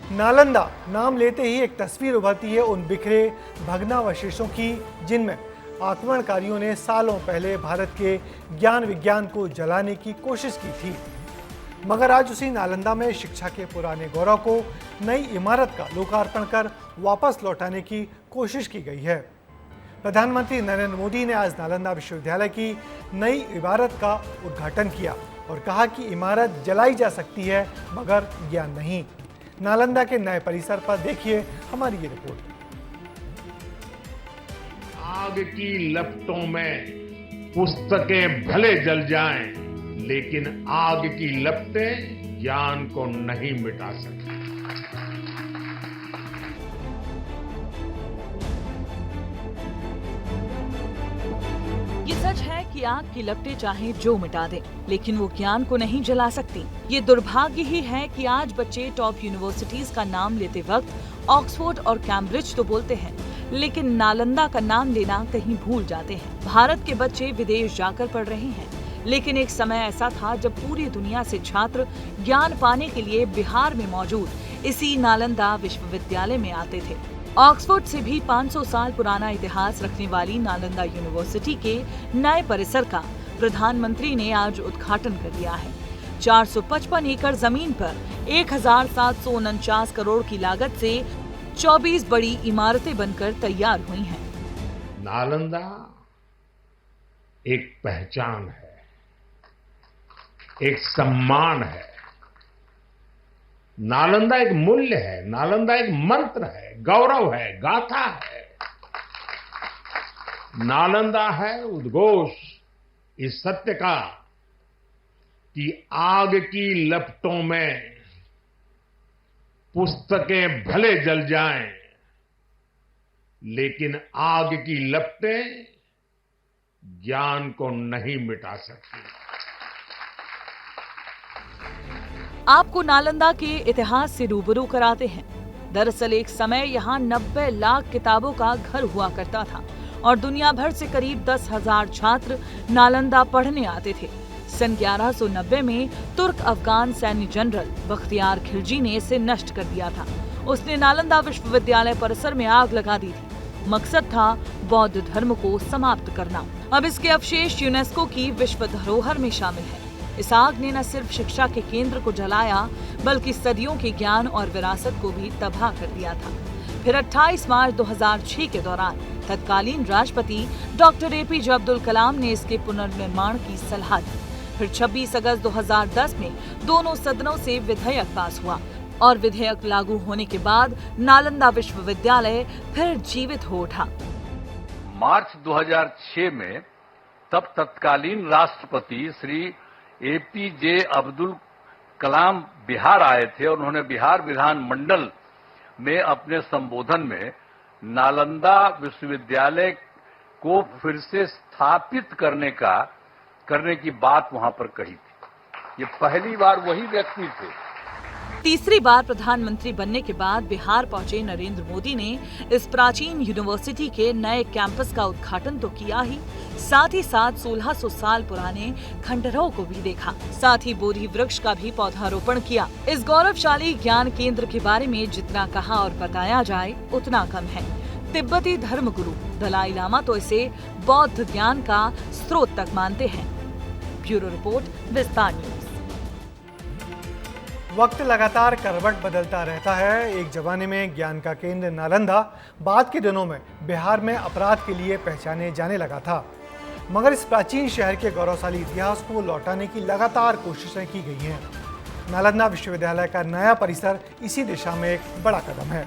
नालंदा नाम लेते ही एक तस्वीर उभरती है उन बिखरे भग्नावशेषों की, जिनमें आक्रमणकारियों ने सालों पहले भारत के ज्ञान विज्ञान को जलाने की कोशिश की थी। मगर आज उसी नालंदा में शिक्षा के पुराने गौरव को नई इमारत का लोकार्पण कर वापस लौटाने की कोशिश की गई है। प्रधानमंत्री नरेंद्र मोदी ने आज नालंदा विश्वविद्यालय की नई इमारत का उद्घाटन किया और कहा कि इमारत जलाई जा सकती है मगर ज्ञान नहीं। नालंदा के नए परिसर पर देखिए हमारी ये रिपोर्ट। आग की लपटों में पुस्तकें भले जल जाएं, लेकिन आग की लपटें ज्ञान को नहीं मिटा सकती। ये सच है कि आग की लपटें चाहे जो मिटा दें, लेकिन वो ज्ञान को नहीं जला सकती। ये दुर्भाग्य ही है कि आज बच्चे टॉप यूनिवर्सिटीज का नाम लेते वक्त ऑक्सफोर्ड और कैम्ब्रिज तो बोलते हैं, लेकिन नालंदा का नाम लेना कहीं भूल जाते हैं। भारत के बच्चे विदेश जाकर पढ़ रहे हैं, लेकिन एक समय ऐसा था जब पूरी दुनिया से छात्र ज्ञान पाने के लिए बिहार में मौजूद इसी नालंदा विश्वविद्यालय में आते थे। ऑक्सफोर्ड से भी 500 साल पुराना इतिहास रखने वाली नालंदा यूनिवर्सिटी के नए परिसर का प्रधानमंत्री ने आज उद्घाटन कर दिया है। 455 एकड़ जमीन पर 1749 करोड़ की लागत से 24 बड़ी इमारतें बनकर तैयार हुई हैं। नालंदा एक पहचान है, एक सम्मान है। नालंदा एक मूल्य है, नालंदा एक मंत्र है, गौरव है, गाथा है। नालंदा है उद्घोष इस सत्य का कि आग की लपटों में पुस्तकें भले जल जाएं, लेकिन आग की लपटें ज्ञान को नहीं मिटा सकती। आपको नालंदा के इतिहास से रूबरू कराते हैं। दरअसल एक समय यहाँ 90 लाख किताबों का घर हुआ करता था और दुनिया भर से करीब 10,000 छात्र नालंदा पढ़ने आते थे। सन 1190 में तुर्क अफगान सैन्य जनरल बख्तियार खिलजी ने इसे नष्ट कर दिया था। उसने नालंदा विश्वविद्यालय परिसर में आग लगा दी थी। मकसद था बौद्ध धर्म को समाप्त करना। अब इसके अवशेष यूनेस्को की विश्व धरोहर में शामिल है। इस आग ने न सिर्फ शिक्षा के केंद्र को जलाया, बल्कि सदियों के ज्ञान और विरासत को भी तबाह कर दिया था। फिर 28 मार्च 2006 के दौरान तत्कालीन राष्ट्रपति डॉक्टर एपीजे अब्दुल कलाम ने इसके पुनर्निर्माण की सलाह दी। फिर 26 अगस्त 2010 में दोनों सदनों से विधेयक पास हुआ और विधेयक लागू होने के बाद नालंदा विश्वविद्यालय फिर जीवित हो उठा। मार्च 2006 में तब तत्कालीन राष्ट्रपति श्री एपीजे अब्दुल कलाम बिहार आए थे और उन्होंने बिहार विधान मंडल में अपने संबोधन में नालंदा विश्वविद्यालय को फिर से स्थापित करने की बात वहां पर कही थी। ये पहली बार वही व्यक्ति थे। तीसरी बार प्रधानमंत्री बनने के बाद बिहार पहुंचे नरेंद्र मोदी ने इस प्राचीन यूनिवर्सिटी के नए कैंपस का उद्घाटन तो किया ही, साथ ही साथ 1600 साल पुराने खंडहरों को भी देखा। साथ ही बोधि वृक्ष का भी पौधारोपण किया। इस गौरवशाली ज्ञान केंद्र के बारे में जितना कहा और बताया जाए उतना कम है। तिब्बती धर्मगुरु दलाई लामा तो इसे बौद्ध ज्ञान का स्रोत तक मानते हैं। ब्यूरो रिपोर्ट, विस्तार न्यूज। वक्त लगातार करवट बदलता रहता है। एक जमाने में ज्ञान का केंद्र नालंदा बाद के दिनों में बिहार में अपराध के लिए पहचाने जाने लगा था, मगर इस प्राचीन शहर के गौरवशाली इतिहास को लौटाने की लगातार कोशिशें की गई हैं। नालंदा विश्वविद्यालय का नया परिसर इसी दिशा में एक बड़ा कदम है।